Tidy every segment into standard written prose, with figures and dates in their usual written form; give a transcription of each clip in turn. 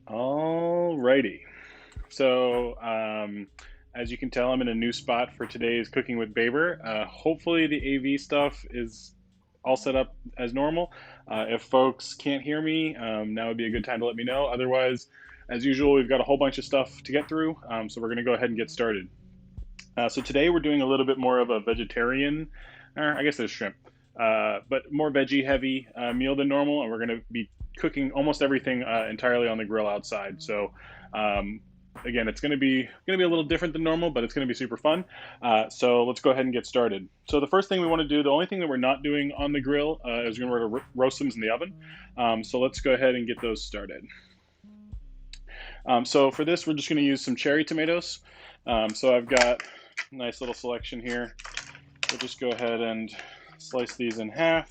Alrighty. So, as you can tell, I'm in a new spot for today's Cooking with Baber. Hopefully, the AV stuff is all set up as normal. If folks can't hear me, now would be a good time to let me know. Otherwise, as usual, we've got a whole bunch of stuff to get through, so we're going to go ahead and get started. So today we're doing a little bit more of a vegetarian, or I guess there's shrimp, but more veggie heavy meal than normal, and we're going to be cooking almost everything entirely on the grill outside. So um, again, it's going to be a little different than normal, but it's going to be super fun. So let's go ahead and get started. So the first thing we want to do, the only thing that we're not doing on the grill, is we're going to roast them in the oven. So let's go ahead and get those started. So for this, we're just going to use some cherry tomatoes. So I've got a nice little selection here. We'll just go ahead and slice these in half.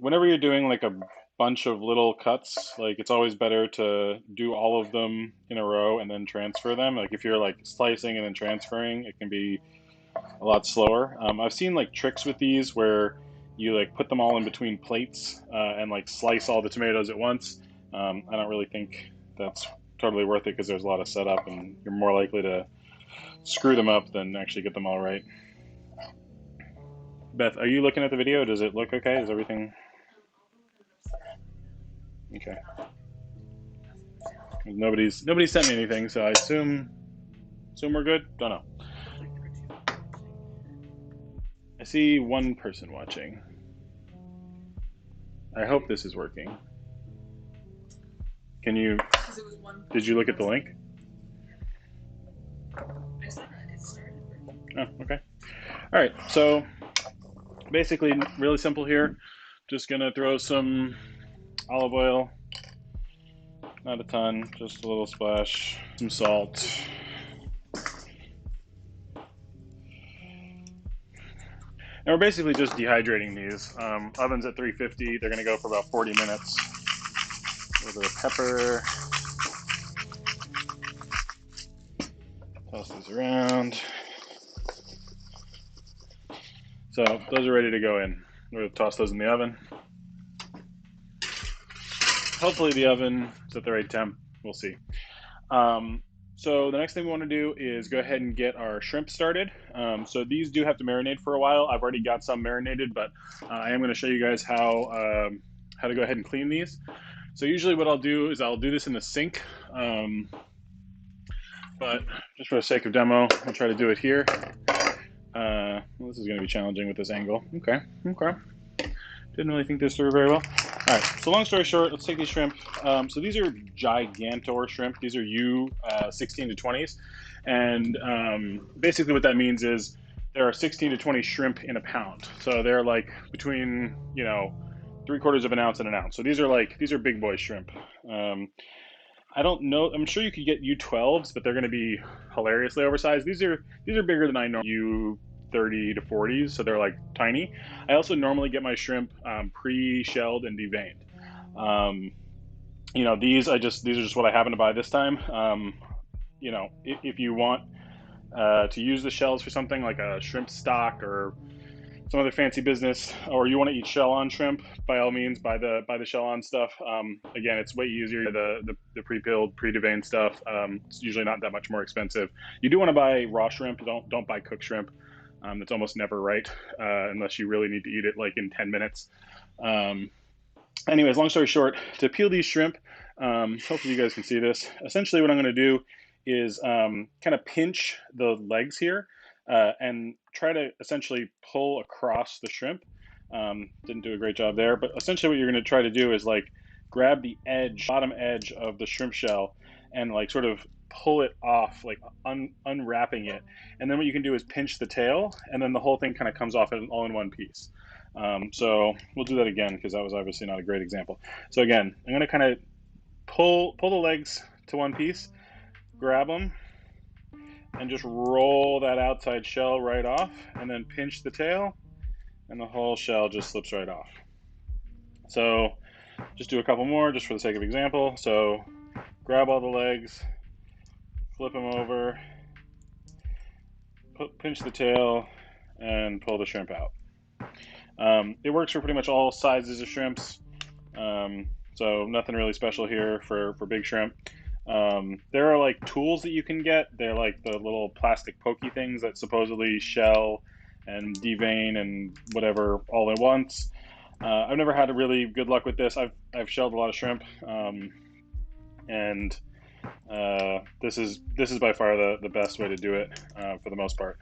Whenever you're doing like a bunch of little cuts, like it's always better to do all of them in a row and then transfer them. Like if you're like slicing and then transferring, it can be a lot slower. I've seen like tricks with these where you like put them all in between plates and like slice all the tomatoes at once. I don't really think that's totally worth it because there's a lot of setup and you're more likely to screw them up than actually get them all right. Beth, are you looking at the video? Does it look okay? Is everything okay? Nobody's sent me anything, so I assume we're good. Don't know. I see one person watching. I hope this is working. Can you? Did you look at the link? Oh, okay. All right. So basically, really simple here. Just gonna throw some olive oil, not a ton, just a little splash, some salt. And we're basically just dehydrating these. Oven's at 350. They're gonna go for about 40 minutes. A little bit of pepper. Toss these around. So those are ready to go in. We're gonna toss those in the oven. Hopefully the oven is at the right temp. We'll see. So the next thing we want to do is go ahead and get our shrimp started. So these do have to marinate for a while. I've already got some marinated, but I am going to show you guys how to go ahead and clean these. So usually what I'll do is I'll do this in the sink, but just for the sake of demo, I'll try to do it here. Well, this is going to be challenging with this angle. Okay. Didn't really think this through very well. All right, so long story short, let's take these shrimp. So these are gigantor shrimp. These are U 16 to 20s. And basically what that means is there are 16 to 20 shrimp in a pound. So they're like between, 3/4 of an ounce and an ounce. So these are big boy shrimp. I don't know. I'm sure you could get U12s, but they're going to be hilariously oversized. These are bigger than I know U30 to 40s, so they're like tiny. I also normally get my shrimp pre-shelled and deveined. These are just what I happen to buy this time. If you want to use the shells for something like a shrimp stock or some other fancy business, or you want to eat shell-on shrimp, by all means, buy the shell-on stuff. Again, it's way easier. The pre-peeled, pre-deveined stuff. It's usually not that much more expensive. You do want to buy raw shrimp. Don't buy cooked shrimp. It's almost never right unless you really need to eat it like in 10 minutes. Anyways, long story short, to peel these shrimp, hopefully you guys can see this. Essentially, what I'm going to do is kind of pinch the legs here and try to essentially pull across the shrimp. Didn't do a great job there, but essentially what you're going to try to do is like grab the bottom edge of the shrimp shell and like sort of pull it off, like unwrapping it. And then what you can do is pinch the tail, and then the whole thing kind of comes off all in one piece. So we'll do that again because that was obviously not a great example. So again, I'm going to kind of pull the legs to one piece, grab them, and just roll that outside shell right off, and then pinch the tail, and the whole shell just slips right off. So just do a couple more just for the sake of example. So grab all the legs, flip them over, pinch the tail, and pull the shrimp out. It works for pretty much all sizes of shrimps. So nothing really special here for big shrimp. There are like tools that you can get. They're like the little plastic pokey things that supposedly shell and devein and whatever all at once. I've never had a really good luck with this. I've shelled a lot of shrimp, and this is by far the best way to do it for the most part.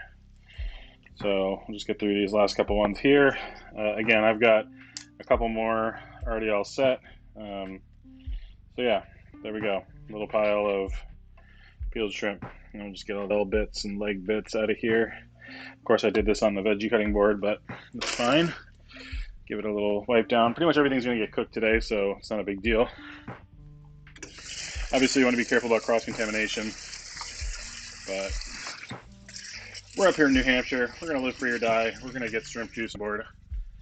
So we'll just get through these last couple ones here. Again, I've got a couple more already all set. So yeah, there we go. A little pile of peeled shrimp. And I'll just get all the little bits and leg bits out of here. Of course, I did this on the veggie cutting board, but that's fine. Give it a little wipe down. Pretty much everything's going to get cooked today, so it's not a big deal. Obviously, you want to be careful about cross-contamination, but we're up here in New Hampshire. We're going to live free or die. We're going to get shrimp juice on board.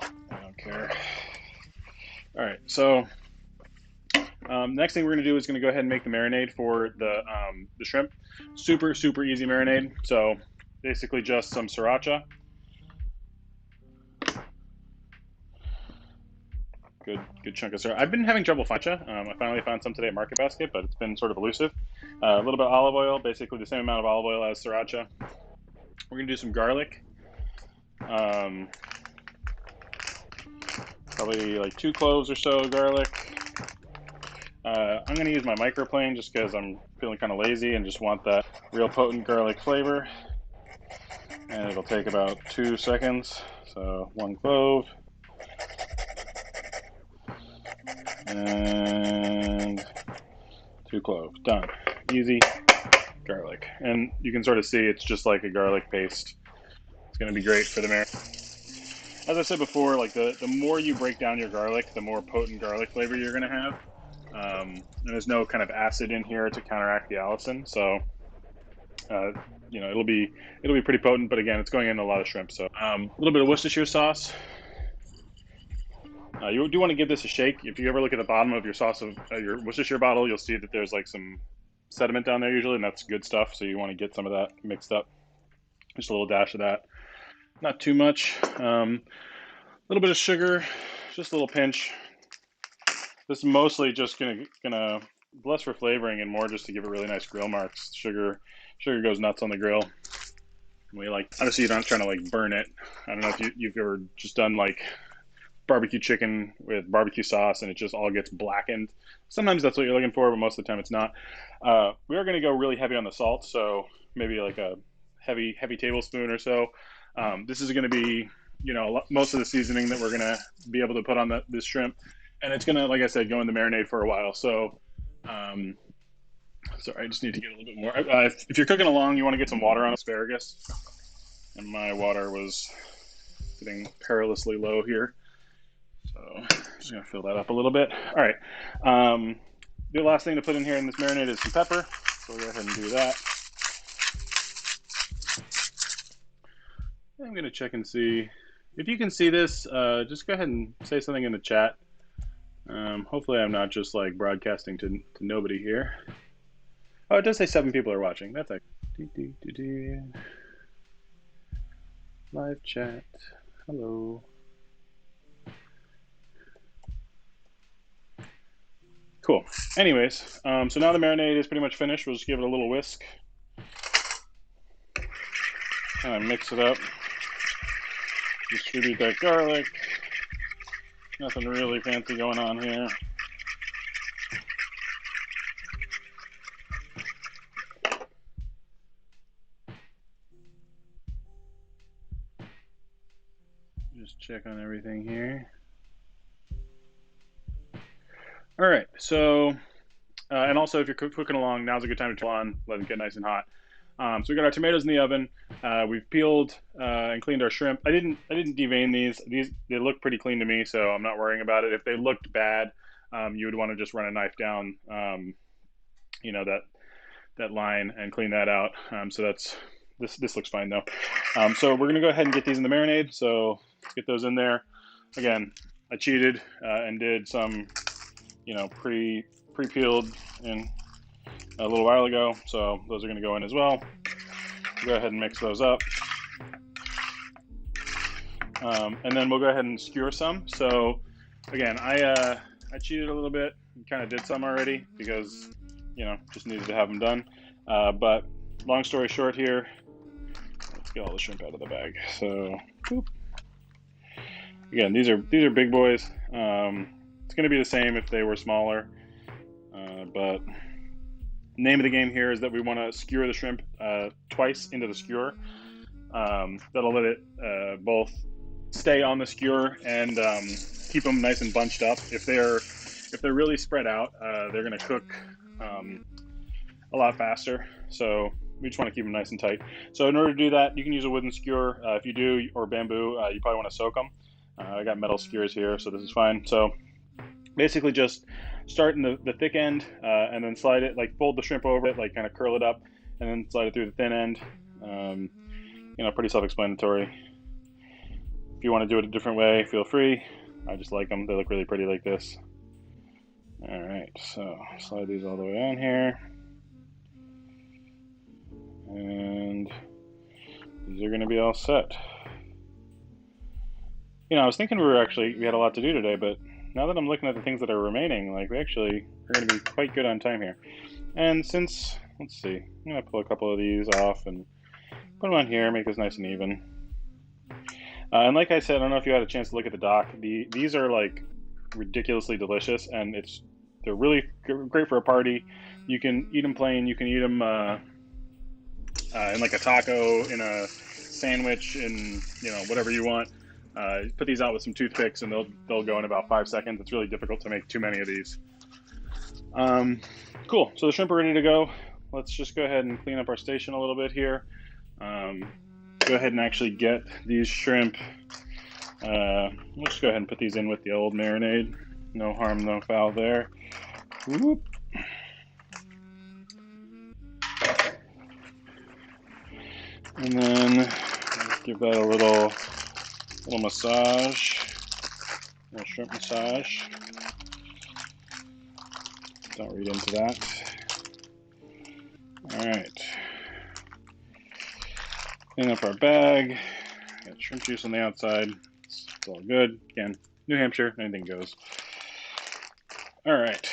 I don't care. All right, so next thing we're going to do is going to go ahead and make the marinade for the shrimp. Super, super easy marinade. So basically just some sriracha. Good chunk of sriracha. I've been having trouble finding sriracha. I finally found some today at Market Basket, but it's been sort of elusive. A little bit of olive oil, basically the same amount of olive oil as sriracha. We're going to do some garlic. Probably like 2 cloves or so of garlic. I'm going to use my microplane just because I'm feeling kind of lazy and just want that real potent garlic flavor. And it'll take about 2 seconds. So 1 clove. And 2 cloves. Done. Easy. Garlic. And you can sort of see it's just like a garlic paste. It's going to be great for the marinade. As I said before, like the more you break down your garlic, the more potent garlic flavor you're going to have. And there's no kind of acid in here to counteract the allicin, so you know it'll be pretty potent. But again, it's going in a lot of shrimp. So a little bit of Worcestershire sauce. You do want to give this a shake. If you ever look at the bottom of your sauce of your Worcestershire bottle, you'll see that there's like some sediment down there usually, and that's good stuff. So you want to get some of that mixed up. Just a little dash of that. Not too much. A little bit of sugar, just a little pinch. This is mostly just gonna less for flavoring and more just to give it really nice grill marks. Sugar goes nuts on the grill. We like, obviously you're not trying to like burn it. I don't know if you've ever just done like barbecue chicken with barbecue sauce and it just all gets blackened. Sometimes that's what you're looking for, but most of the time it's not. We are gonna go really heavy on the salt, so maybe like a heavy tablespoon or so. This is gonna be, you know, most of the seasoning that we're gonna be able to put on this shrimp. And it's gonna, like I said, go in the marinade for a while. So, sorry, I just need to get a little bit more. If you're cooking along, you want to get some water on asparagus. And my water was getting perilously low here. So, I'm just gonna fill that up a little bit. All right. The last thing to put in here in this marinade is some pepper. So we'll go ahead and do that. I'm gonna check and see if you can see this. Just go ahead and say something in the chat. Hopefully I'm not just like broadcasting to nobody here. Oh, it does say 7 people are watching. That's like live chat. Hello. Cool. Anyways, so now the marinade is pretty much finished. We'll just give it a little whisk. Kind of mix it up. Distribute that garlic. Nothing really fancy going on here. Just check on everything here. All right, so, and also if you're cooking along, now's a good time to turn on, let it get nice and hot. So we got our tomatoes in the oven. We've peeled and cleaned our shrimp. I didn't devein these. They look pretty clean to me, so I'm not worrying about it. If they looked bad, you would want to just run a knife down, you know, that line and clean that out. So this looks fine though. So we're gonna go ahead and get these in the marinade. So let's get those in there. Again, I cheated and did some, you know, pre-peeled in a little while ago, so those are going to go in as well. Go ahead and mix those up. And then we'll go ahead and skewer some. So again, I I cheated a little bit, kind of did some already because, just needed to have them done. But long story short here, let's get all the shrimp out of the bag. So, whoop. Again, these are big boys. It's going to be the same if they were smaller, but name of the game here is that we want to skewer the shrimp twice into the skewer. That'll let it both stay on the skewer and keep them nice and bunched up. If they're really spread out, they're going to cook a lot faster. So we just want to keep them nice and tight. So in order to do that, you can use a wooden skewer. If you do, or bamboo, you probably want to soak them. I got metal skewers here, so this is fine. So basically just start in the thick end and then slide it, like fold the shrimp over it, like kind of curl it up, and then slide it through the thin end. Pretty self-explanatory. If you want to do it a different way, feel free. I just like them. They look really pretty like this. All right, so slide these all the way on here. And these are going to be all set. I was thinking we had a lot to do today, but now that I'm looking at the things that are remaining, like we actually are going to be quite good on time here. And let's see, I'm going to pull a couple of these off and put them on here, make this nice and even. And like I said, I don't know if you had a chance to look at the dock. These are like ridiculously delicious, and they're really great for a party. You can eat them plain. You can eat them in like a taco, in a sandwich, in whatever you want. Put these out with some toothpicks, and they'll go in about 5 seconds. It's really difficult to make too many of these. Cool. So the shrimp are ready to go. Let's just go ahead and clean up our station a little bit here. Go ahead and actually get these shrimp. We'll just go ahead and put these in with the old marinade. No harm, no foul there. Whoop. And then let's give that a little massage, a little shrimp massage. Don't read into that. All right. Clean up our bag. Got shrimp juice on the outside. It's all good. Again, New Hampshire, anything goes. All right.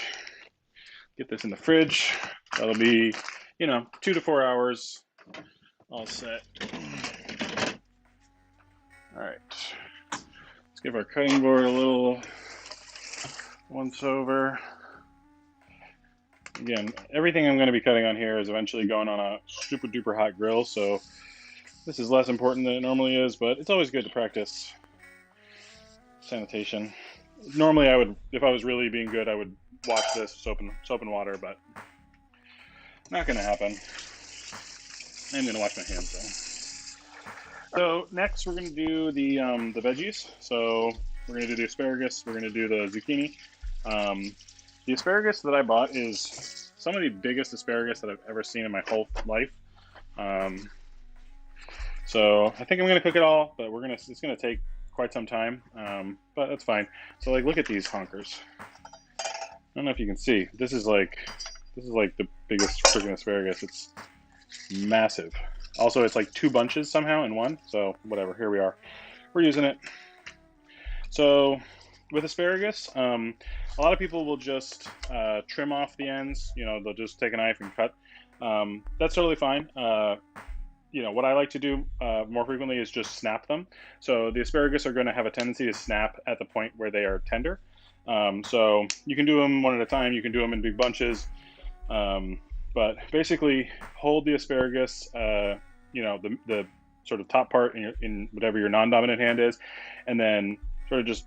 Get this in the fridge. That'll be, 2 to 4 hours. All set. All right. Let's give our cutting board a little once over. Again, everything I'm going to be cutting on here is eventually going on a super duper hot grill, so this is less important than it normally is, but it's always good to practice sanitation. Normally I would, if I was really being good, I would wash this soap and water, but not going to happen. I'm going to wash my hands though. So next we're going to do the veggies. So we're going to do the asparagus, we're going to do the zucchini. The asparagus that I bought is some of the biggest asparagus that I've ever seen in my whole life. So I think I'm going to cook it all, but it's going to take quite some time, but that's fine. So like, look at these honkers. I don't know if you can see. This is like the biggest freaking asparagus. It's massive. Also, it's like 2 bunches somehow in one. So whatever, here we are. We're using it. So with asparagus, a lot of people will just trim off the ends. They'll just take a knife and cut. That's totally fine. What I like to do more frequently is just snap them. So the asparagus are going to have a tendency to snap at the point where they are tender. So you can do them one at a time. You can do them in big bunches. But basically hold the asparagus, the sort of top part in whatever your non-dominant hand is, and then sort of just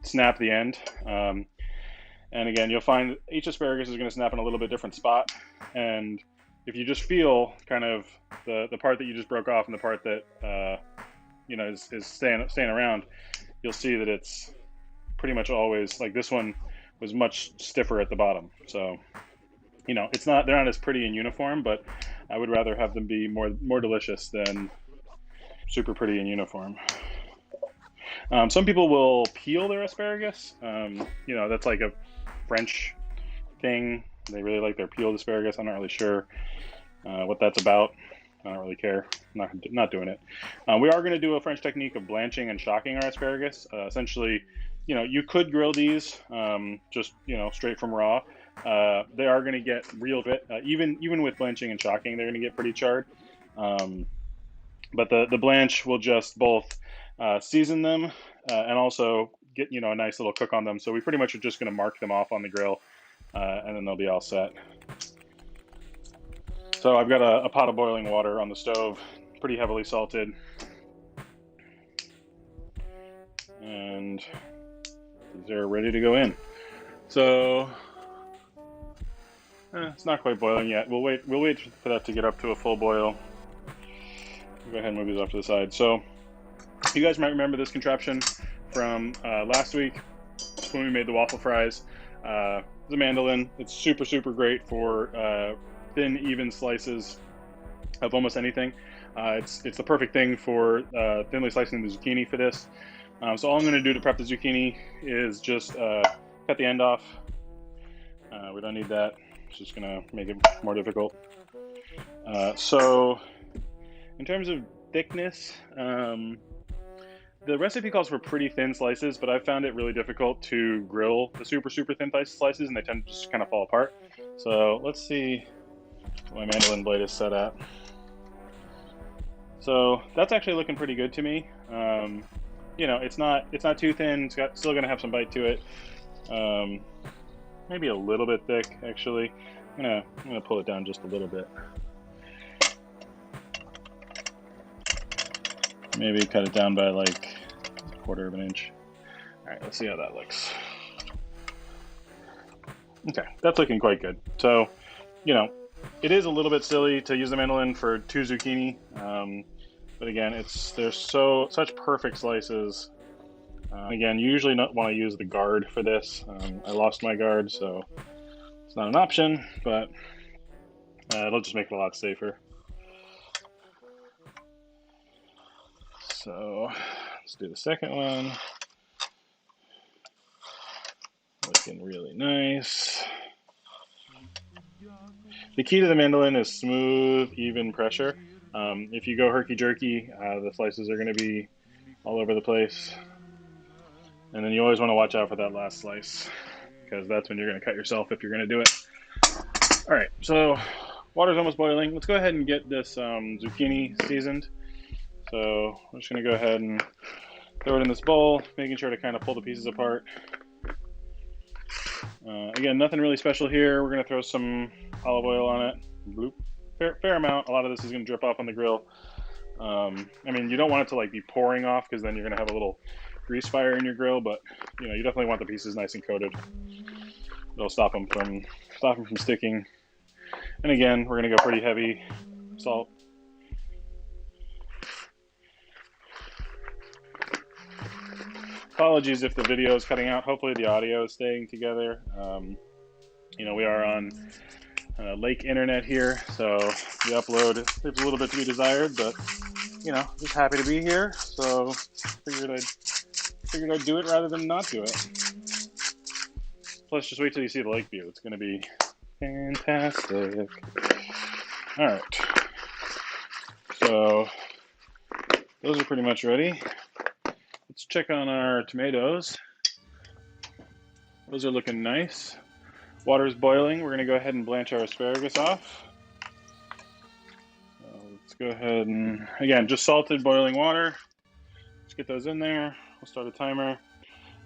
snap the end. And again, you'll find each asparagus is going to snap in a little bit different spot. And if you just feel kind of the part that you just broke off and the part that is staying around, you'll see that it's pretty much always like this one was much stiffer at the bottom. So they're not as pretty in uniform, but I would rather have them be more delicious than super pretty in uniform. Some people will peel their asparagus. That's like a French thing. They really like their peeled asparagus. I'm not really sure what that's about. I don't really care. I'm not doing it. We are going to do a French technique of blanching and shocking our asparagus. Essentially, you know, you could grill these just, you know, straight from raw. They are going to get real bit, even with blanching and shocking, they're going to get pretty charred. Um, but the blanch will just both season them and also get, you know, a nice little cook on them. So we pretty much are just going to mark them off on the grill, and then they'll be all set. So I've got a pot of boiling water on the stove, pretty heavily salted, and these are ready to go in. So it's not quite boiling yet. We'll wait for that to get up to a full boil. Go ahead and move these off to the side. So you guys might remember this contraption from last week when we made the waffle fries. The mandolin. It's super great for thin, even slices of almost anything. It's the perfect thing for thinly slicing the zucchini for this. So all I'm going to do to prep the zucchini is just cut the end off. We don't need that. It's just going to make it more difficult. So in terms of thickness, the recipe calls for pretty thin slices, but I've found it really difficult to grill the super thin slices, and they tend to just kind of fall apart. So let's see what my mandolin blade is set at. So that's actually looking pretty good to me. You know, it's not too thin. It's still going to have some bite to it. Maybe a little bit thick, actually. I'm gonna pull it down just a little bit. Maybe cut it down by like a quarter of an inch. All right, let's see how that looks. Okay, that's looking quite good. So, you know, it is a little bit silly to use the mandolin for 2 zucchini, but again, they're such perfect slices. Again, you usually not want to use the guard for this. I lost my guard, so it's not an option, but it'll just make it a lot safer. So let's do the second one. Looking really nice. The key to the mandolin is smooth, even pressure. If you go herky-jerky, the slices are going to be all over the place. And then you always want to watch out for that last slice, because that's when you're going to cut yourself if you're going to do it. All right, so water's almost boiling. Let's go ahead and get this zucchini seasoned. So I'm just going to go ahead and throw it in this bowl, making sure to kind of pull the pieces apart. Again, nothing really special here. We're going to throw some olive oil on it. Bloop. Fair amount. A lot of this is going to drip off on the grill. I mean, you don't want it to like be pouring off, because then you're going to have a little grease fire in your grill, but you know, you definitely want the pieces nice and coated. It'll stop them from sticking. And again, we're going to go pretty heavy salt. Apologies if the video is cutting out. Hopefully the audio is staying together. You know, we are on lake internet here, so the upload leaves a little bit to be desired, but you know, just happy to be here, so figured I'd do it rather than not do it. Plus, just wait till you see the lake view. It's going to be fantastic. All right, so those are pretty much ready. Let's check on our tomatoes. Those are looking nice. Water's boiling. We're going to go ahead and blanch our asparagus off. Let's go ahead and, again, just salted boiling water. Let's get those in there. We'll start a timer.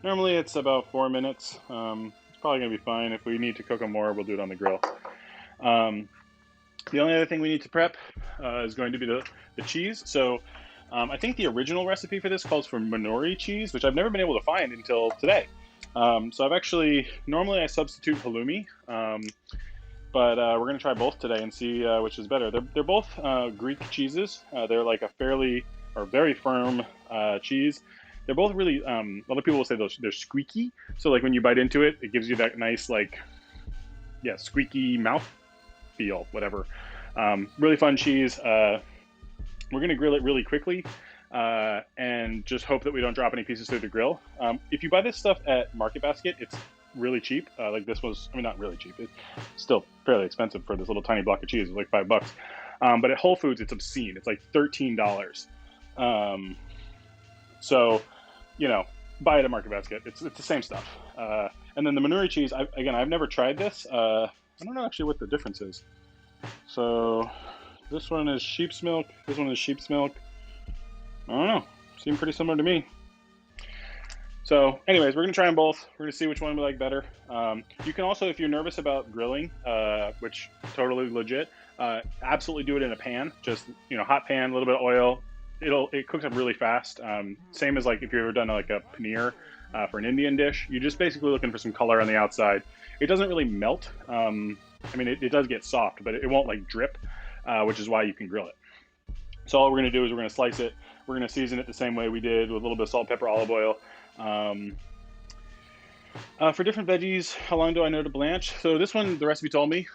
Normally it's about 4 minutes. It's probably going to be fine. If we need to cook them more, we'll do it on the grill. The only other thing we need to prep is going to be the cheese. So I think the original recipe for this calls for Minori cheese, which I've never been able to find until today. So I've actually, normally I substitute halloumi, but we're going to try both today and see which is better. They're both Greek cheeses. They're like a very firm cheese. They're both really, a lot of people will say they're squeaky. So like when you bite into it, it gives you that nice like, yeah, squeaky mouth feel, whatever. Really fun cheese. We're going to grill it really quickly and just hope that we don't drop any pieces through the grill. If you buy this stuff at Market Basket, it's really cheap. Like this was, I mean, not really cheap. It's still fairly expensive for this little tiny block of cheese. It's like $5. But at Whole Foods, it's obscene. It's like $13. So, you know, buy it at Market Basket. It's the same stuff. And then the Manuri cheese, I've never tried this. I don't know actually what the difference is. So this one is sheep's milk. This one is sheep's milk. I don't know. Seem pretty similar to me. So anyways, we're going to try them both. We're going to see which one we like better. You can also, if you're nervous about grilling, which totally legit, absolutely do it in a pan. Just, hot pan, a little bit of oil. It cooks up really fast. Same as like if you've ever done like a paneer for an Indian dish. You're just basically looking for some color on the outside. It doesn't really melt. It does get soft, but it won't like drip, which is why you can grill it. So all we're going to do is we're going to slice it. We're going to season it the same way we did with a little bit of salt, pepper, olive oil. For different veggies, how long do I know to blanch? So this one, the recipe told me.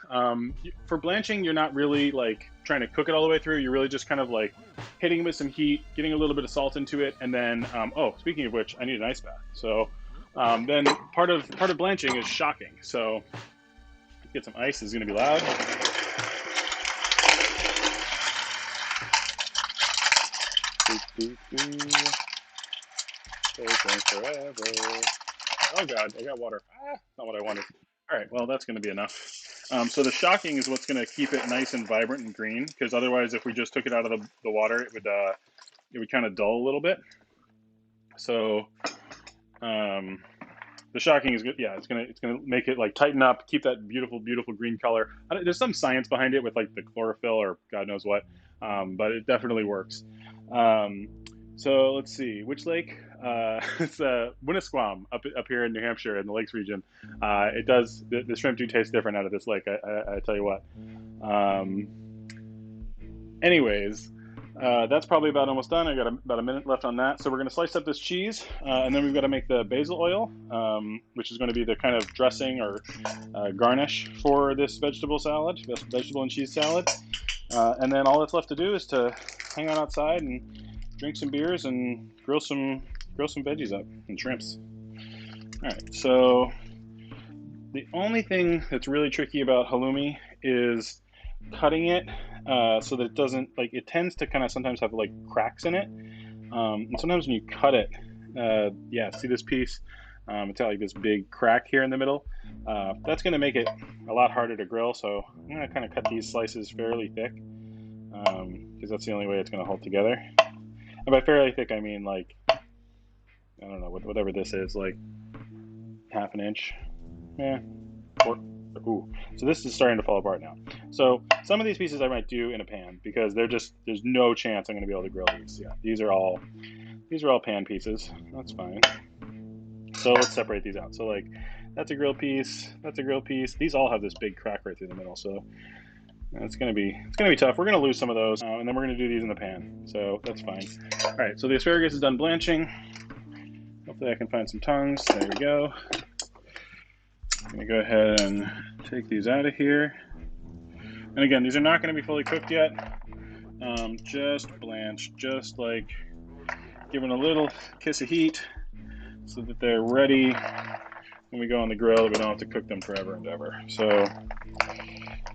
For blanching, you're not really like trying to cook it all the way through. You're really just kind of like hitting it with some heat, getting a little bit of salt into it, and then, speaking of which, I need an ice bath. So then part of blanching is shocking. So get some ice. Is going to be loud. Taking forever. Oh God, I got water. Not what I wanted. All right, well that's going to be enough. So the shocking is what's going to keep it nice and vibrant and green, because otherwise, if we just took it out of the water, it would kind of dull a little bit. So the shocking is good. Yeah, it's gonna make it like tighten up, keep that beautiful green color. There's some science behind it with like the chlorophyll or God knows what, but it definitely works. So let's see, which lake? It's Winnisquam up here in New Hampshire in the lakes region. It does, the shrimp do taste different out of this lake, I tell you what. Anyways, that's probably about almost done. I got about a minute left on that. So we're going to slice up this cheese, and then we've got to make the basil oil, which is going to be the kind of dressing or garnish for this vegetable salad, this vegetable and cheese salad. And then all that's left to do is to hang on outside and drink some beers and grill some veggies up and shrimps. All right, so the only thing that's really tricky about halloumi is cutting it so that it doesn't, like, it tends to kind of sometimes have like cracks in it. And sometimes when you cut it, see this piece? It's got like this big crack here in the middle. That's going to make it a lot harder to grill, so I'm going to kind of cut these slices fairly thick, because that's the only way it's going to hold together. And by fairly thick, I mean like, I don't know, whatever this is, like half an inch. Ooh. So this is starting to fall apart now. So some of these pieces I might do in a pan, because there's no chance I'm going to be able to grill these. Yeah, these are all pan pieces. That's fine. So let's separate these out. So like, that's a grill piece. That's a grill piece. These all have this big crack right through the middle. So it's gonna be tough. We're gonna lose some of those, and then we're gonna do these in the pan. So that's fine. All right. So the asparagus is done blanching. Hopefully I can find some tongues. There we go. I'm gonna go ahead and take these out of here. And again, these are not gonna be fully cooked yet. Just blanched, just like giving a little kiss of heat so that they're ready when we go on the grill. We don't have to cook them forever and ever. So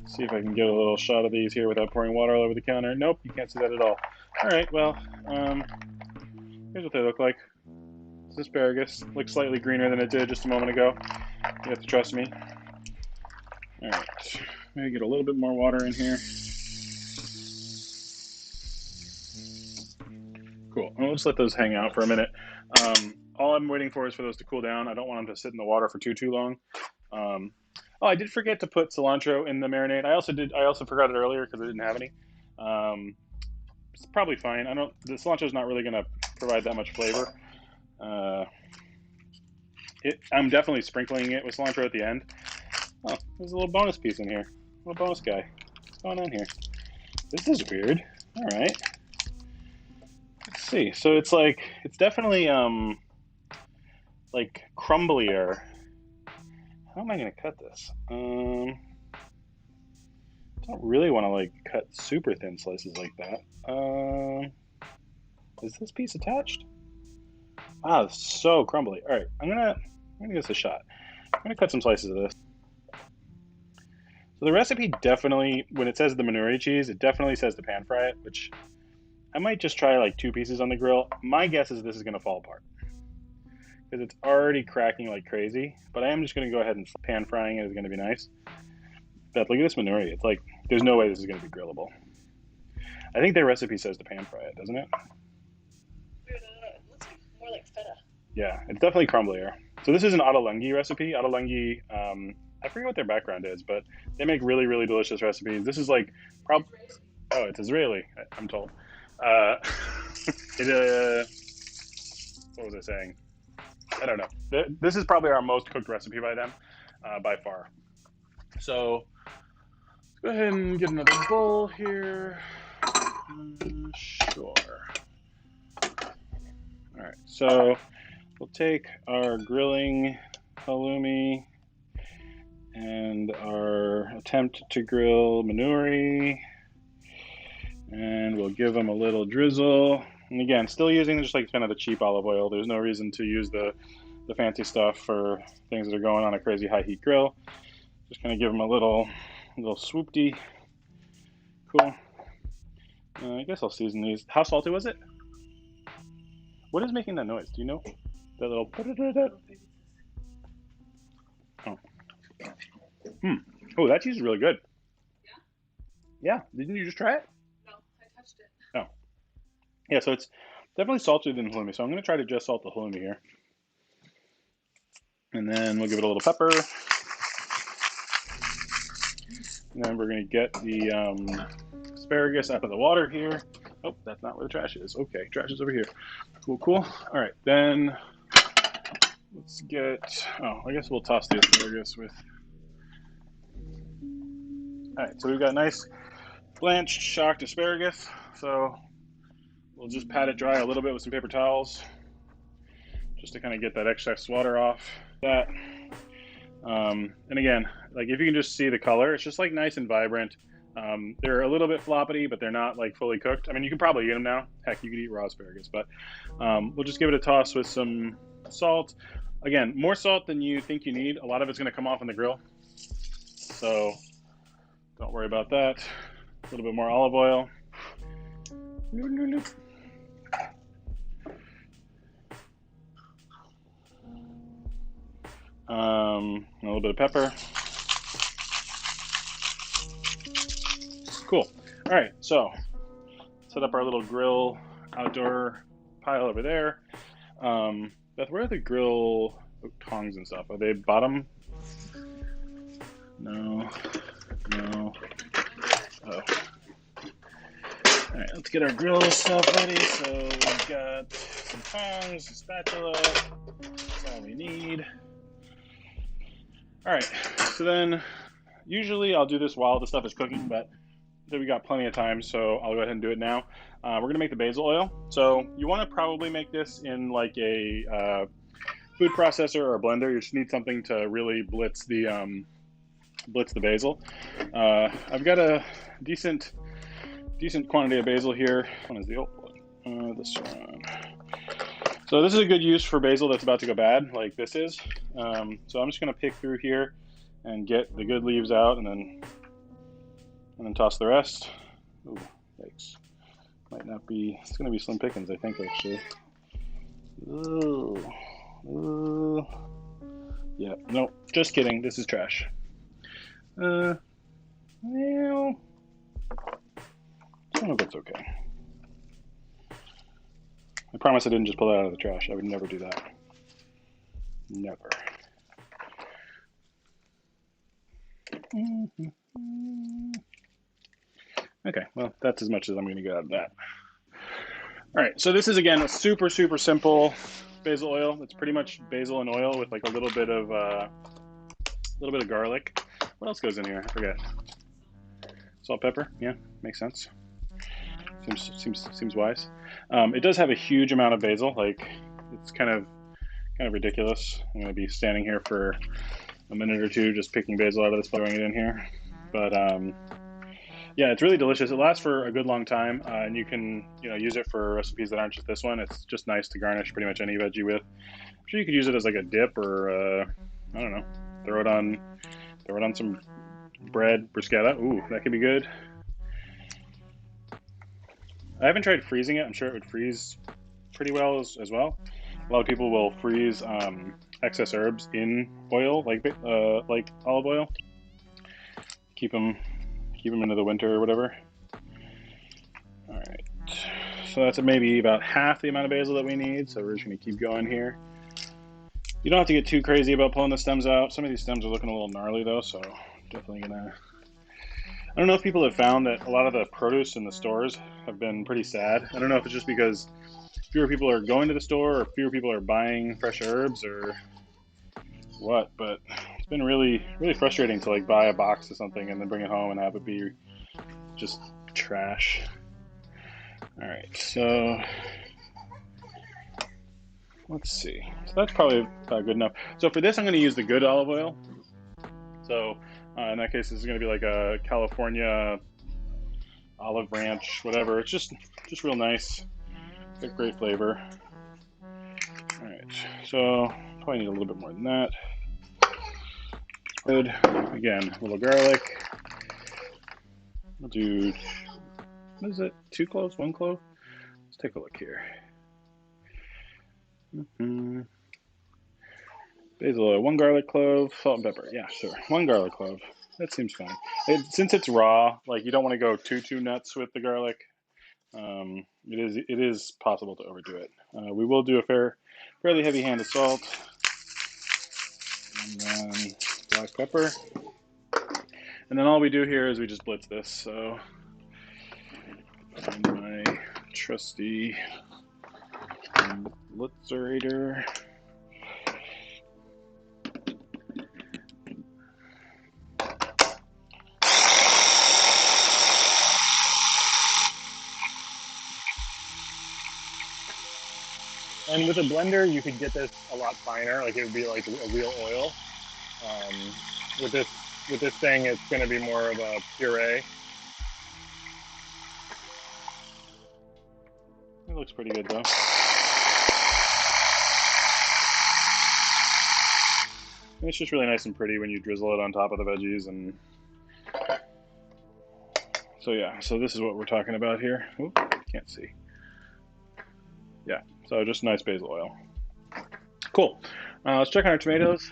see if I can get a little shot of these here without pouring water all over the counter. Nope, you can't see that at all. All right, well, here's what they look like. This asparagus looks slightly greener than it did just a moment ago. You have to trust me. All right, maybe get a little bit more water in here. Cool, and we'll just let those hang out for a minute. All I'm waiting for is for those to cool down. I don't want them to sit in the water for too long. Oh, I did forget to put cilantro in the marinade. I also forgot it earlier because I didn't have any. It's probably fine. The cilantro is not really going to provide that much flavor. I'm definitely sprinkling it with cilantro at the end. Oh, there's a little bonus piece in here. A little bonus guy. What's going on here? This is weird. All right. Let's see. So it's definitely like crumblier. How am I going to cut this? I don't really want to like cut super thin slices like that. Is this piece attached? Wow, it's so crumbly. All right, I'm gonna give this a shot. I'm gonna cut some slices of this. So the recipe definitely, when it says the Manuri cheese, it definitely says to pan fry it, which I might just try like 2 pieces on the grill. My guess is this is gonna fall apart because it's already cracking like crazy. But I am just going to go ahead and pan frying it is going to be nice. Beth, look at this manuri. It's like, there's no way this is going to be grillable. I think their recipe says to pan fry it, doesn't it? It looks like more like feta. Yeah, it's definitely crumblier. So this is an Ottolenghi recipe. Ottolenghi, I forget what their background is, but they make really, really delicious recipes. This is like, oh, it's Israeli, I'm told. What was I saying? I don't know. This is probably our most cooked recipe by them, by far. So let's go ahead and get another bowl here. Sure. All right, so we'll take our grilling halloumi and our attempt to grill manuri, and we'll give them a little drizzle. And again, still using just like kind of the cheap olive oil. There's no reason to use the fancy stuff for things that are going on a crazy high heat grill. Just gonna give them a little swoopty. Cool. I guess I'll season these. How salty was it? What is making that noise? Do you know? That little. Oh. Oh, that cheese is really good. Yeah? Yeah. Didn't you just try it? No, I touched it. Oh. Yeah, so it's definitely saltier than halloumi. So I'm going to try to just salt the halloumi here. And then we'll give it a little pepper. And then we're going to get the asparagus out of the water here. Oh, that's not where the trash is. Okay, trash is over here. Cool, cool. All right, then let's get, I guess we'll toss the asparagus with. All right, so we've got nice blanched, shocked asparagus. So we'll just pat it dry a little bit with some paper towels just to kind of get that excess water off that. And again, like if you can just see the color, it's just like nice and vibrant. They're a little bit floppity, but they're not like fully cooked. I mean, you can probably eat them now. Heck, you could eat raw asparagus, but we'll just give it a toss with some salt. Again, more salt than you think you need. A lot of it's going to come off on the grill, so don't worry about that. A little bit more olive oil. A little bit of pepper. Cool. All right, so set up our little grill outdoor pile over there. Beth, where are the grill tongs and stuff? Are they bottom? No. No. Oh. All right, let's get our grill stuff ready. So we've got some tongs, a spatula. That's all we need. All right, so then usually I'll do this while the stuff is cooking, but we got plenty of time, so I'll go ahead and do it now. We're gonna make the basil oil. So you wanna probably make this in like a food processor or a blender. You just need something to really blitz the basil. I've got a decent quantity of basil here. Which one is the old one? This one. So this is a good use for basil that's about to go bad, like this is. So I'm just gonna pick through here and get the good leaves out, and then toss the rest. Ooh, yikes! Might not be. It's gonna be slim pickings, I think, actually. Ooh. Ooh. Yeah. No, just kidding. This is trash. Well, some of it's okay. I promise I didn't just pull that out of the trash. I would never do that. Never. Okay, well, that's as much as I'm going to get out of that. All right, so this is, again, a super, super simple basil oil. It's pretty much basil and oil with like a little bit of garlic. What else goes in here? I forget. Salt, pepper. Yeah, makes sense. Seems wise. It does have a huge amount of basil. Like, it's kind of ridiculous. I'm going to be standing here for a minute or two just picking basil out of this, throwing it in here. But yeah, it's really delicious. It lasts for a good long time, and you can use it for recipes that aren't just this one. It's just nice to garnish pretty much any veggie with. I'm sure you could use it as like a dip, or I don't know, throw it on some bread, bruschetta. Ooh, that could be good. I haven't tried freezing it. I'm sure it would freeze pretty well as well. A lot of people will freeze excess herbs in oil, like olive oil. Keep them into the winter or whatever. All right, so that's maybe about half the amount of basil that we need. So we're just gonna keep going here. You don't have to get too crazy about pulling the stems out. Some of these stems are looking a little gnarly though, so definitely gonna. I don't know if people have found that a lot of the produce in the stores have been pretty sad. I don't know if it's just because fewer people are going to the store or fewer people are buying fresh herbs or what, but it's been really frustrating to like buy a box of something and then bring it home and have it be just trash. All right, so let's see. So that's probably good enough. So for this, I'm going to use the good olive oil. So in that case, this is going to be like a California olive ranch, whatever. It's just real nice. Got great flavor. All right, so probably need a little bit more than that. Good. Again, a little garlic. We'll do, what is it? 2 cloves? 1 clove? Let's take a look here. Basil oil, 1 garlic clove, salt and pepper. Yeah, sure. 1 garlic clove. That seems fine. Since it's raw, like you don't want to go too nuts with the garlic. It is possible to overdo it. We will do a fairly heavy hand of salt, and then black pepper, and then all we do here is we just blitz this. So, find my trusty blitzerator. And with a blender, you could get this a lot finer. Like it would be like a real oil. Um, with this thing, it's going to be more of a puree. It looks pretty good though. And it's just really nice and pretty when you drizzle it on top of the veggies. And so yeah, so this is what we're talking about here. Oop, can't see. Yeah, so just nice basil oil. Cool. Let's check on our tomatoes.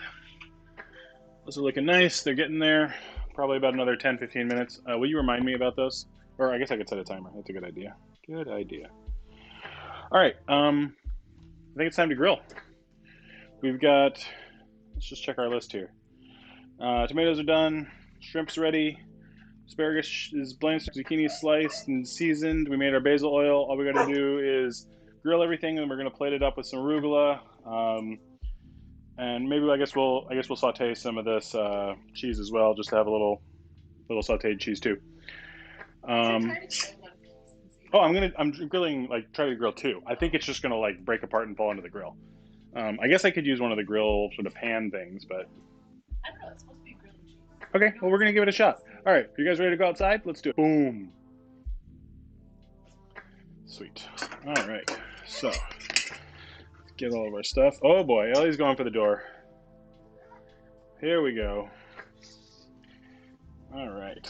Those are looking nice. They're getting there. Probably about another 10-15 minutes. Will you remind me about those? Or I guess I could set a timer. That's a good idea. Good idea. All right. I think it's time to grill. We've got, let's just check our list here. Tomatoes are done. Shrimp's ready. Asparagus is blanched. Zucchini sliced and seasoned. We made our basil oil. All we got to do is grill everything, and we're going to plate it up with some arugula. And maybe I guess we'll saute some of this cheese as well, just to have a little sauteed cheese too. Oh, I'm grilling, like try to grill 2. I think it's just gonna like break apart and fall into the grill. I guess I could use one of the grill sort of pan things, but I don't know. It's supposed to be grilled cheese. okay. Well, we're gonna give it a shot. All right, you guys ready to go outside? Let's do it. Boom. Sweet. All right. So get all of our stuff. Oh boy, Ellie's going for the door. Here we go. All right.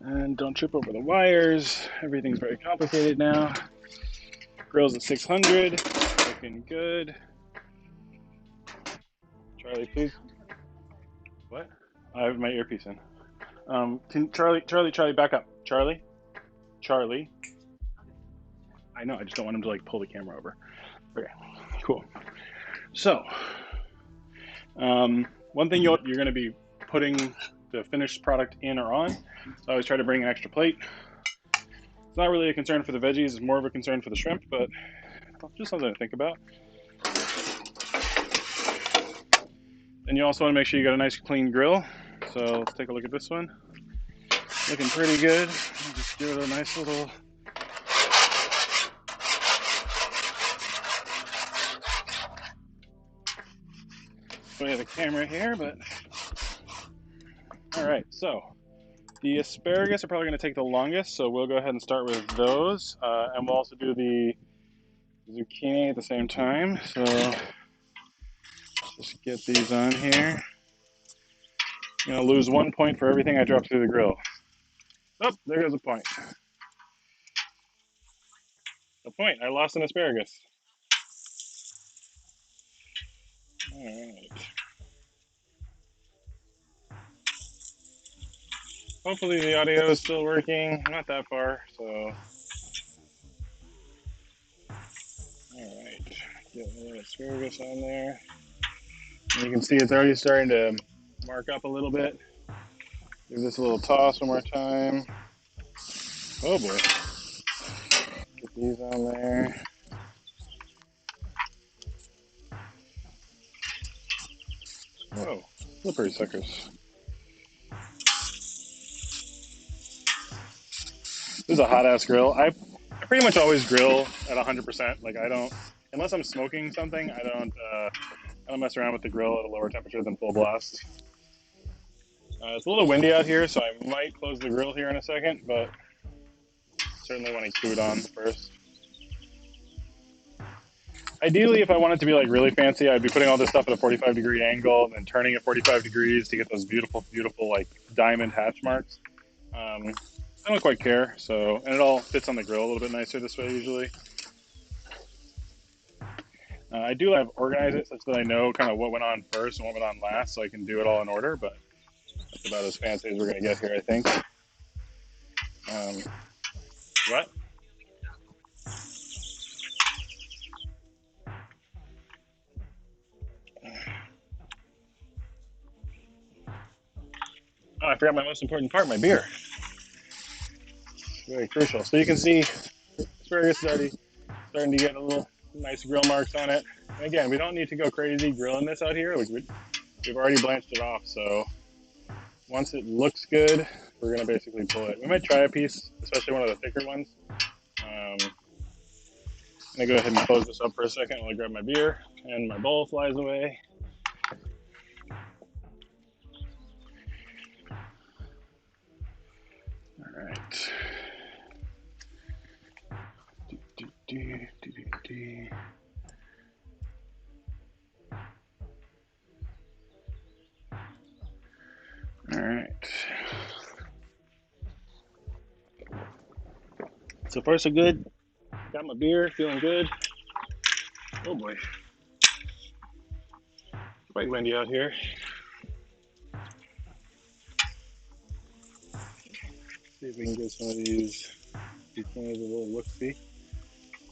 And don't trip over the wires. Everything's very complicated now. Grill's at 600. Looking good. Charlie, please. What? I have my earpiece in. Can Charlie, back up. Charlie. I know. I just don't want him to like pull the camera over. Okay. Cool. So, one thing you're going to be putting the finished product in or on. So I always try to bring an extra plate. It's not really a concern for the veggies, it's more of a concern for the shrimp, but just something to think about. And you also want to make sure you got a nice clean grill. So let's take a look at this one. Looking pretty good. I'll just give it a nice little. We have the camera here, but all right. So the asparagus are probably going to take the longest, so we'll go ahead and start with those, and we'll also do the zucchini at the same time. So just get these on here. I'm going to lose 1 point for everything I drop through the grill. Oh, there goes a point. A point. I lost an asparagus. All right. Hopefully the audio is still working. Not that far, so. All right. Get a little asparagus on there. And you can see it's already starting to mark up a little bit. Give this a little toss one more time. Oh boy. Get these on there. Whoa, slippery suckers. This is a hot ass grill. I pretty much always grill at 100%. Like I don't, unless I'm smoking something, I don't mess around with the grill at a lower temperature than full blast. It's a little windy out here, so I might close the grill here in a second, but certainly want to keep it on first. Ideally, if I wanted to be like really fancy, I'd be putting all this stuff at a 45-degree angle and then turning it 45 degrees to get those beautiful, beautiful like diamond hatch marks. I don't quite care, so and it all fits on the grill a little bit nicer this way usually. I do have organize it such that I know kind of what went on first and what went on last, so I can do it all in order. But that's about as fancy as we're gonna get here, I think. What? Oh, I forgot my most important part, my beer. Very crucial. So you can see asparagus is already starting to get a little nice grill marks on it. And again, we don't need to go crazy grilling this out here. We've already blanched it off, so once it looks good, we're gonna basically pull it. We might try a piece, especially one of the thicker ones. I'm gonna go ahead and close this up for a second while I grab my beer and my bowl flies away. All right. All right. So far, so good. Got my beer, feeling good. Oh boy. Quite windy out here. See if we can get some of these things a little look-see.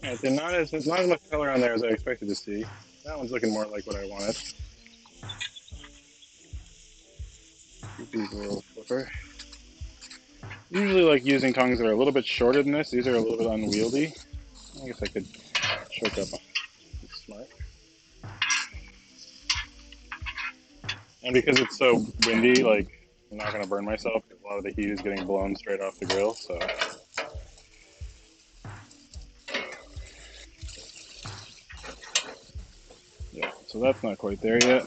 Yeah, there's not as much color on there as I expected to see. That one's looking more like what I wanted. Keep these a little flipper. Usually like using tongues that are a little bit shorter than this. These are a little bit unwieldy. I guess I could choke up. It's smart. And because it's so windy, like I'm not gonna burn myself because a lot of the heat is getting blown straight off the grill. So yeah, so that's not quite there yet.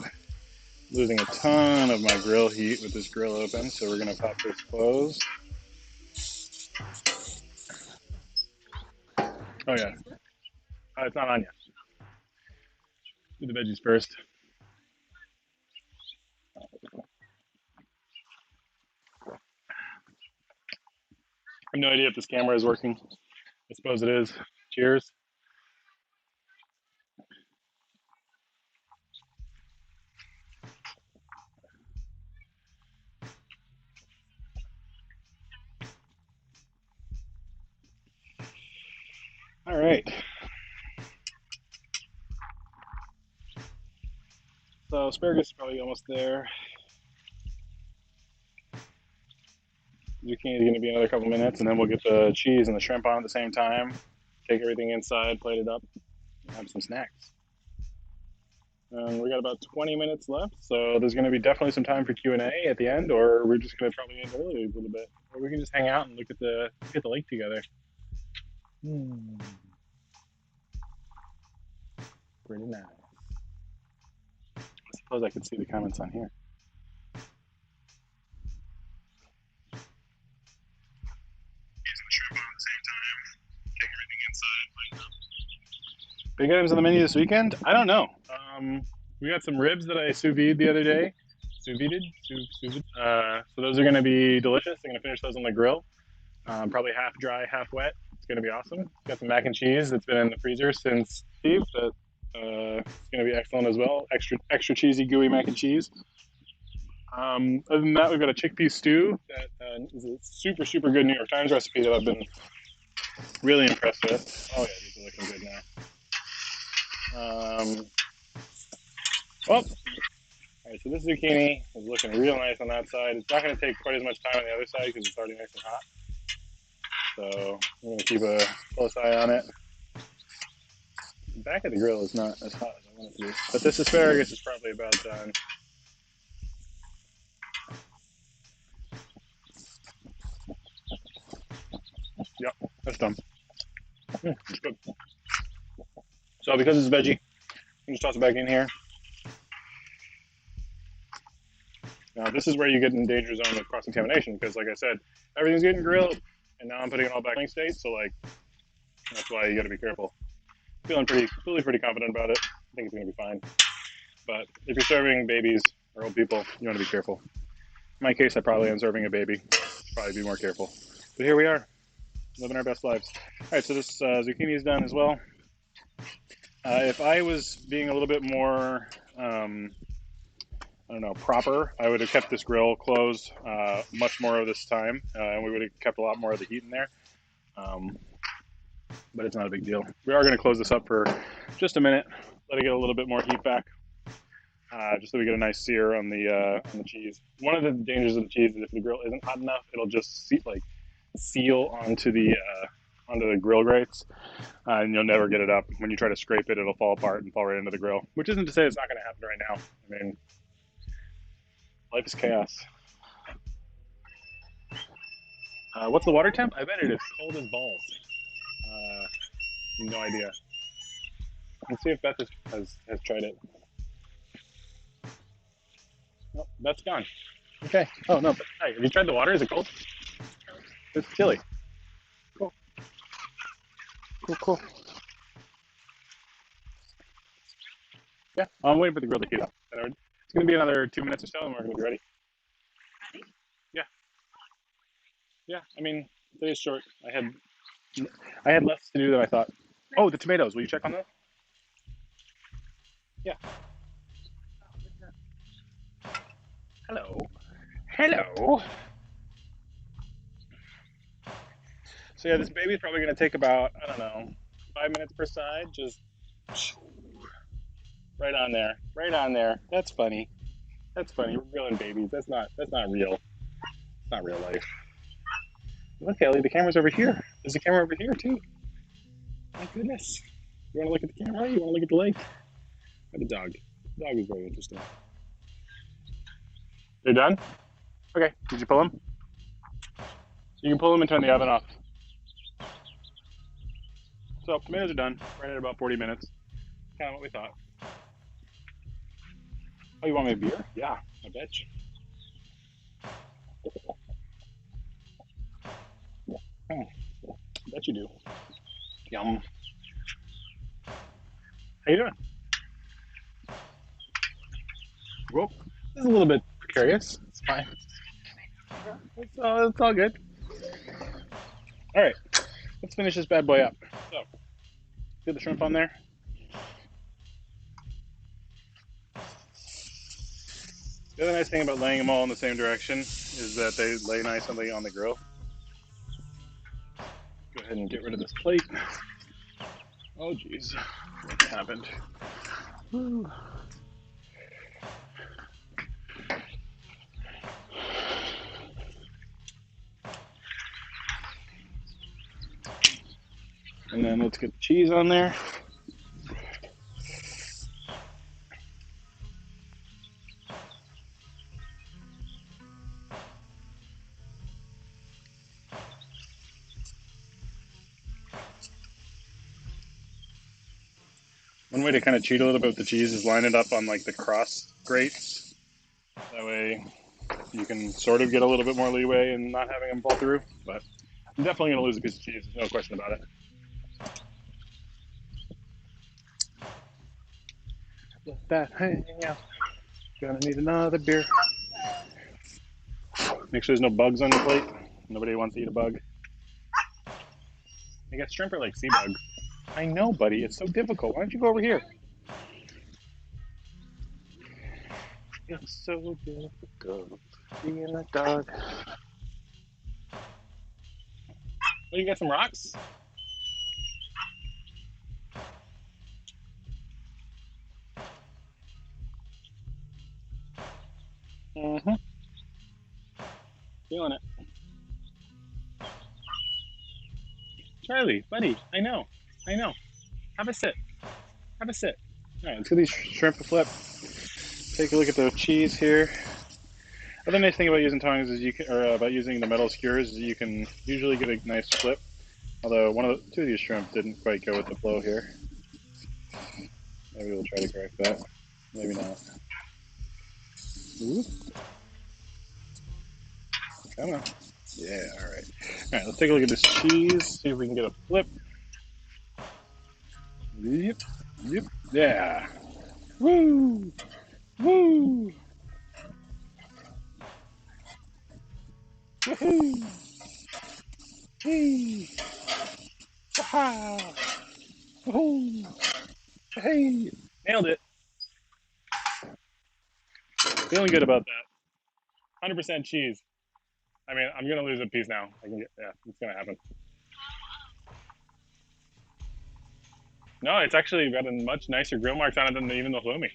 Losing a ton of my grill heat with this grill open, so we're gonna pop this closed. Oh yeah, it's not on yet. Do the veggies first. I have no idea if this camera is working. I suppose it is. Cheers. All right. So asparagus is probably almost there. Zucchini is going to be another couple minutes, and then we'll get the cheese and the shrimp on at the same time. Take everything inside, plate it up, and have some snacks. We got about 20 minutes left, so there's going to be definitely some time for Q&A at the end, or we're just going to probably end early a little bit, or we can just hang out and look at the lake together. Pretty nice. I suppose I could see the comments on here. Using the shrimp on at the same time, take everything inside, plate it up. Big items on the menu this weekend? I don't know. We got some ribs that I sous vide the other day. Sous vide. So those are going to be delicious. I'm going to finish those on the grill. Probably half dry, half wet. It's going to be awesome. Got some mac and cheese that's been in the freezer since Steve. That it's going to be excellent as well. Extra cheesy, gooey mac and cheese. Other than that, we've got a chickpea stew that is a super good New York Times recipe that I've been really impressed with. Oh yeah, these are looking good now. Well, all right, so this zucchini is looking real nice on that side. It's not going to take quite as much time on the other side because it's already nice and hot. So we're going to keep a close eye on it. The back of the grill is not as hot as I want it to be, but this asparagus is probably about done. Yep, that's done. It's good. So because it's veggie, I'm just toss it back in here. Now this is where you get in the danger zone of cross-contamination because, like I said, everything's getting grilled, and now I'm putting it all back in state. So like, that's why you got to be careful. Feeling pretty confident about it. I think it's gonna be fine. But if you're serving babies or old people, you want to be careful. In my case, I probably am serving a baby. Probably be more careful. But here we are, living our best lives. All right, so this zucchini is done as well. If I was being a little bit more, I don't know, proper, I would have kept this grill closed much more of this time, and we would have kept a lot more of the heat in there. But it's not a big deal. We are going to close this up for just a minute, let it get a little bit more heat back, just so we get a nice sear on the cheese. One of the dangers of the cheese is if the grill isn't hot enough, it'll just seal onto the grill grates, and you'll never get it up. When you try to scrape it, it'll fall apart and fall right into the grill. Which isn't to say it's not going to happen right now. I mean, life is chaos. What's the water temp? I bet it is cold as balls. No idea. Let's see if Beth has tried it. Oh, Beth's gone. Okay. Oh no. But, hey, have you tried the water? Is it cold? It's chilly. Cool. Cool. Yeah. I'm waiting for the grill to heat up. It's going to be another 2 minutes or so, and we're going to be ready. Yeah. Yeah. I mean, today's short. I had less to do than I thought. Oh, the tomatoes. Will you check on those? Yeah. Hello. So yeah, this baby's probably going to take about, I don't know, 5 minutes per side. Just right on there. That's funny. We're grilling babies. That's not real. It's not real life. Look, Ellie, the camera's over here. There's a camera over here too. My goodness. You want to look at the camera? You want to look at the lake? Or the dog? The dog is very interesting. You're done? Okay. Did you pull them? So you can pull them and turn the oven off. So tomatoes are done. Right at about 40 minutes. Kind of what we thought. Oh, you want me a beer? Yeah, I bet you. I bet you do. Yum. How you doing? Whoa. This is a little bit precarious. It's fine. It's all good. All right. Let's finish this bad boy up. So, get the shrimp on there. The other nice thing about laying them all in the same direction is that they lay nicely on the grill. Go ahead and get rid of this plate. Oh, geez. What happened? Woo. And then let's get the cheese on there. One way to kind of cheat a little bit with the cheese is line it up on like the cross grates. That way you can sort of get a little bit more leeway in not having them fall through. But I'm definitely going to lose a piece of cheese. There's no question about it. Let that hang out. Gonna need another beer. Make sure there's no bugs on your plate. Nobody wants to eat a bug. I guess shrimp are like sea bugs. I know, buddy. It's so difficult. Why don't you go over here? It's so difficult being a dog. Oh, you got some rocks? Mm-hmm. Feeling it. Charlie, buddy, I know. I know. Have a sit. Have a sit. All right, let's get these shrimp a flip. Take a look at the cheese here. Other nice thing about using tongs is you can, or about using the metal skewers is you can usually get a nice flip. Although two of these shrimp didn't quite go with the flow here. Maybe we'll try to correct that. Maybe not. Ooh, come on. Yeah, all right. All right, let's take a look at this cheese. See if we can get a flip. Yep, yep, yeah. Woo, woo, woohoo, hey, ha, woohoo, hey, nailed it. Feeling good about that. 100% cheese. I mean, I'm gonna lose a piece now. Yeah, it's gonna happen. No, it's actually got a much nicer grill marks on it than even the halloumi.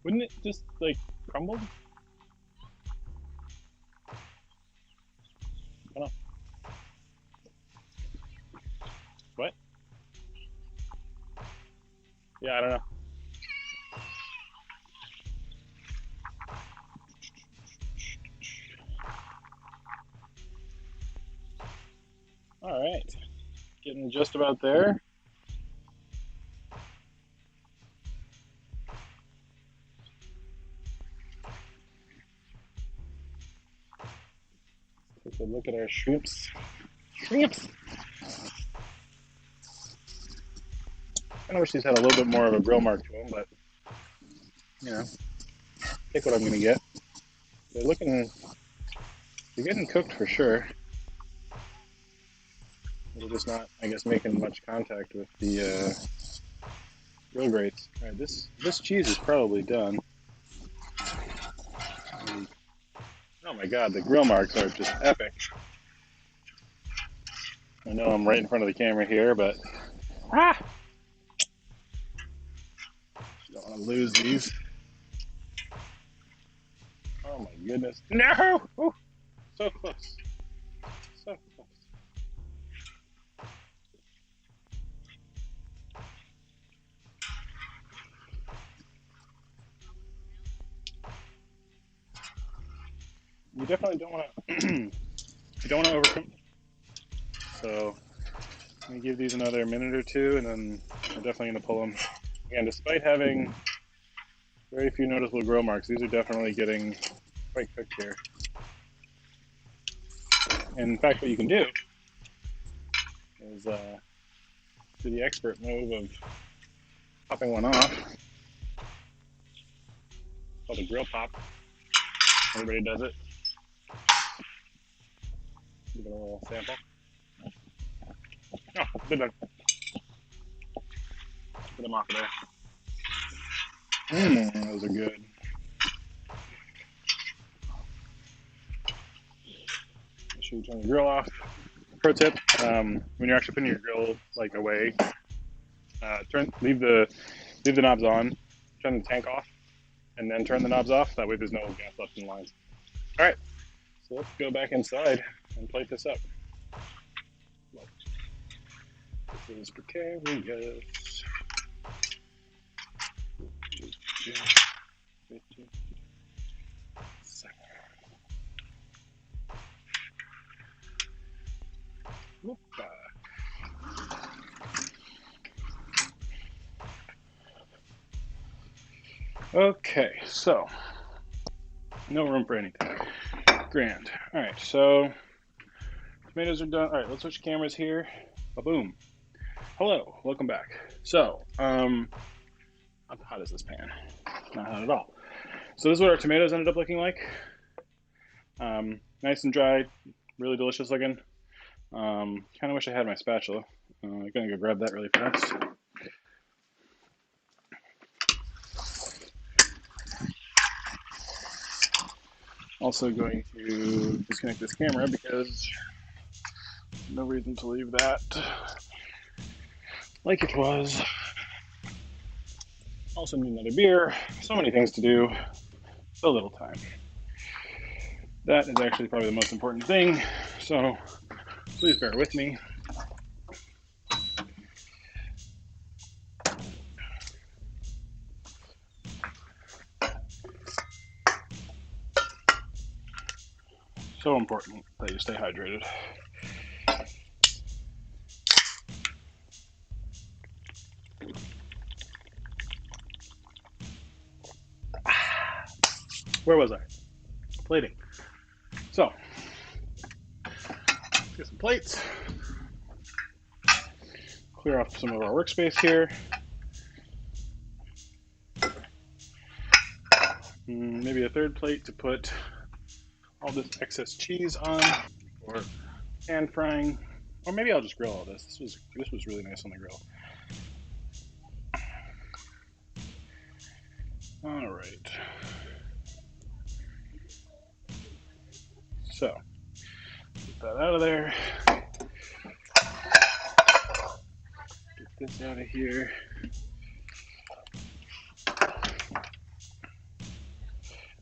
Wouldn't it just like crumble? I don't know. What? Yeah, I don't know. All right, getting just about there. Take a look at our shrimps. Shrimps. I wish these had a little bit more of a grill mark to them, but you know, take what I'm gonna get. They're looking, they're getting cooked for sure. They're just not, I guess, making much contact with the grill grates. All right, this cheese is probably done. Oh my God, the grill marks are just epic. I know I'm right in front of the camera here, but ah, don't want to lose these. Oh my goodness, no! Ooh, so close, so close. You definitely don't want to. You don't want to overcook. So let me give these another minute or two, and then we're definitely going to pull them. Again, despite having very few noticeable grill marks, these are definitely getting quite cooked here. And in fact, what you can do is do the expert move of popping one off. It's called a grill pop. Everybody does it. Give it a little sample. Oh, good one. Get them off of there. Those are good. Make sure you turn the grill off. Pro tip: when you're actually putting your grill like away, leave the knobs on, turn the tank off, and then turn the knobs off. That way, there's no gas left in the lines. All right, so let's go back inside and plate this up. This is precarious. Okay, so no room for anything. Grand. All right, so tomatoes are done. All right, let's switch cameras here. Ba-boom. Hello, welcome back. So, how hot is this pan? Not hot at all. So this is what our tomatoes ended up looking like. Nice and dry, really delicious looking. Kind of wish I had my spatula. I'm gonna go grab that really fast. Also going to disconnect this camera because no reason to leave that like it was. Also need another beer. So many things to do, so little time. That is actually probably the most important thing, so please bear with me. So important that you stay hydrated. Where was I? Plating. So, let's get some plates. Clear off some of our workspace here. Maybe a third plate to put all this excess cheese on for pan frying. Or maybe I'll just grill all this. This was really nice on the grill. All right. So, get that out of there. Get this out of here.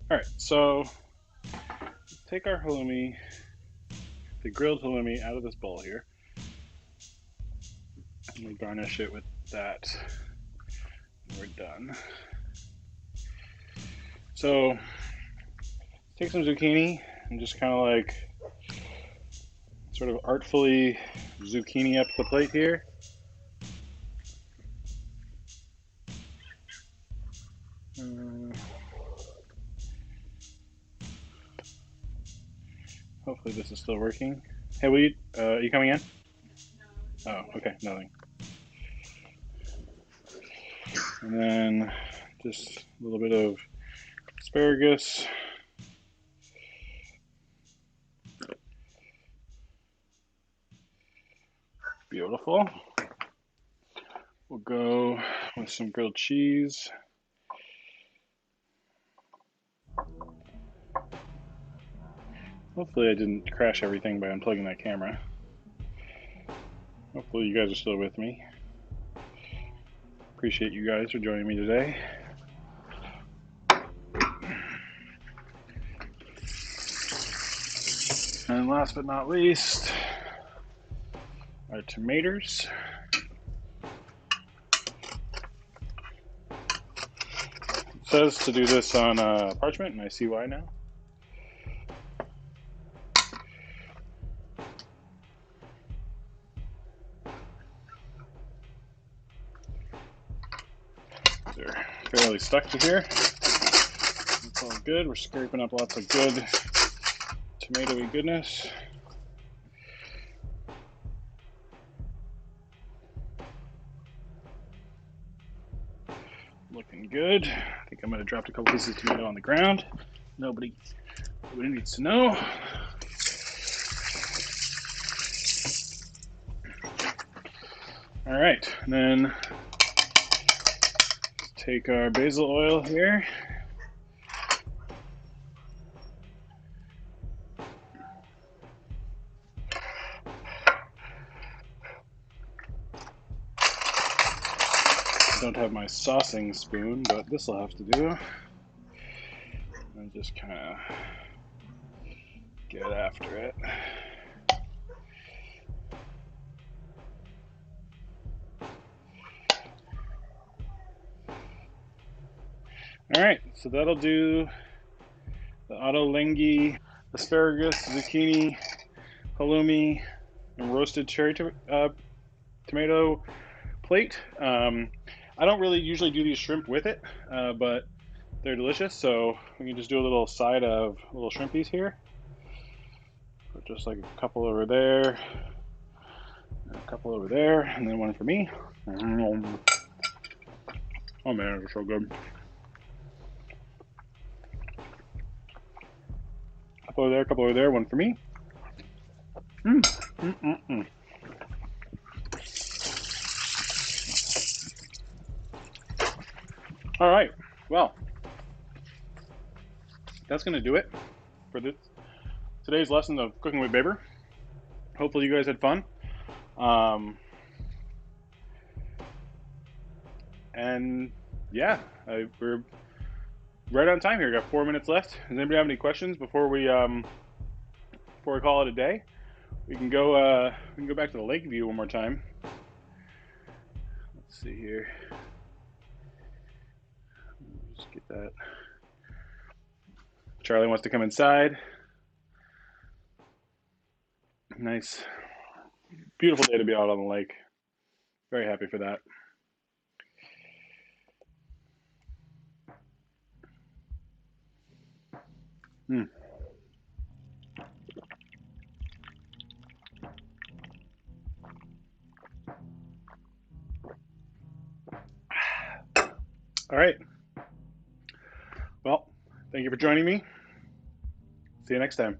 All right, so take our halloumi, the grilled halloumi, out of this bowl here. And we garnish it with that. We're done. So take some zucchini and just kind of like sort of artfully zucchini up the plate here. Hopefully this is still working. Hey, are you coming in? Oh, okay, nothing. And then just a little bit of asparagus. Beautiful. We'll go with some grilled cheese. Hopefully I didn't crash everything by unplugging that camera. Hopefully you guys are still with me. Appreciate you guys for joining me today. And last but not least, our tomatoes. It says to do this on parchment, and I see why now. They're fairly stuck to here. It's all good. We're scraping up lots of good tomatoey goodness. Looking good. I think I might have dropped a couple pieces of tomato on the ground. Nobody needs to know. All right, and then take our basil oil here. Don't have my saucing spoon, but this will have to do. And just kind of get after it. All right, so that'll do the ottolenghi, asparagus, zucchini, halloumi, and roasted cherry tomato plate. I don't really usually do these shrimp with it, but they're delicious, so we can just do a little side of little shrimpies here. Put just like a couple over there, and a couple over there, and then one for me. Oh man, they're so good. couple over there, a couple over there, one for me. Mm, mm, mm, mm. All right, well, that's going to do it for today's lesson of cooking with Baber. Hopefully you guys had fun. And yeah, we're right on time here. We got 4 minutes left. Does anybody have any questions before we call it a day? We can go back to the lake view one more time. Let's see here. Just get that. Charlie wants to come inside. Nice, beautiful day to be out on the lake. Very happy for that. Mm. All right. Well, thank you for joining me. See you next time.